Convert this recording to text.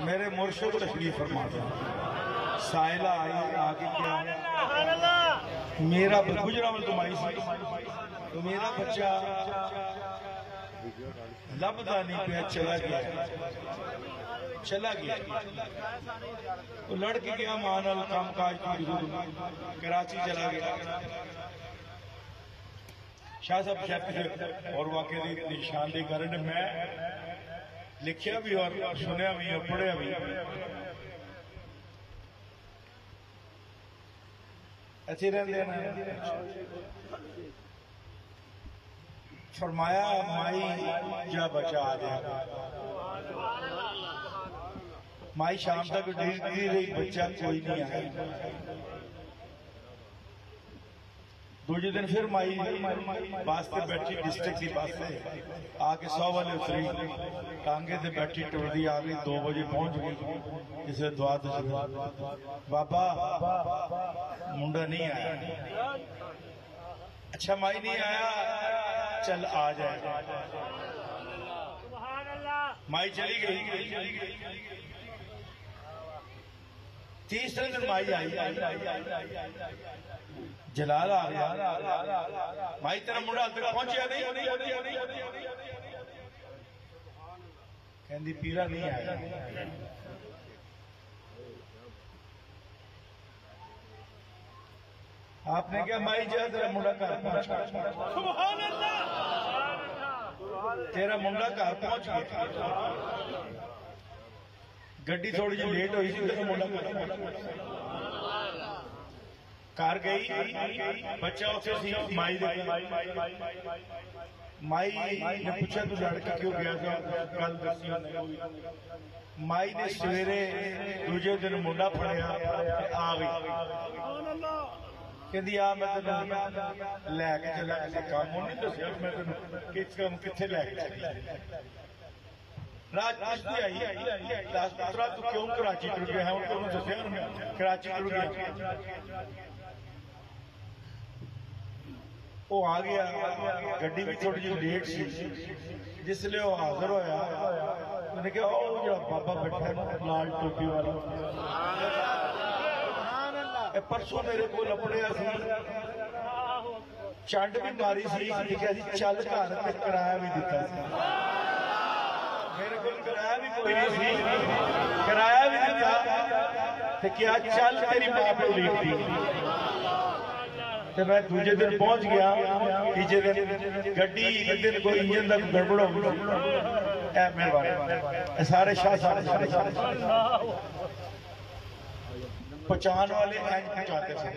मेरे मुर्शिद तशरीफ फरमाते हैं। साहिला आई आके क्या मेरा गुजरा में तुम आई सी तो मेरा बच्चा लभदा नहीं पे चला गया तो लड़के गया मां नाल काम काज कराची चला गया। शाह साहब शायद और वाकई निशानदेही कारण मैं लिखिया भी और सुनिया भी और पढ़िया भी। अच्छी रहते हैं फरमाया माई जा बचा आ गया। माई शाम तक ढील रही बच्चा कोई नहीं आया। दूजे दिन फिर माई बस से बैठी डिस्ट्रिक्ट की बस से आके 100 वाले उतरी टांगे से बैठी टुरदी आ गई 2 बजे पहुंच गई। इसे दुआ बाबा मुंडा नहीं आया। अच्छा माई नहीं आया चल आ जाए। माई चली गई। तीसरे दिन माई आई जलाल आ गया। माई तेरा मुंडा तक पहुंचा नहीं कहती पीरा नहीं आया। आपने क्या माई जा तेरा मुंडा घर पहुंचा। तेरा मुंडा घर पहुंच गया। गड्डी थोड़ी जी लेट हुई थी तेरा मुंडा कार गई बच्चा उसे माई ने पूछा तू लड़का क्यों गया था कल दसी। माई ने सवेरे दूजे दिन मुंडा फड़िया आ गई कहती आ मैं तेन लैके चला किसी काम नहीं दसिया मैं तेन किस काम कितने लैके चली। रात पुछती आई पुत्रा तू क्यों कराची टुर गया है दसिया कराची टुर गया। वो आ गया गड्डी भी थोड़ी जी लेट सी जिसले वो हाजिर होया उन्हें कहा ओ जो बाबा बैठा लाल टोपी वाला परसों मेरे को लपड़िया चंड भी मारी सी लिखा सी चल घर किराया भी दिता मेरे को किराया भी कोई नहीं सी किराया भी दिता क्या चल तेरी मां प्यो देखती। तो मैं दूजे दिन पहुंच गया। तीजे दिन गड्डी दिन कोई इंजन का गड़बड़ हो मेहरबानी सारे शाह पहुंचाने वाले पहुंचाते थे।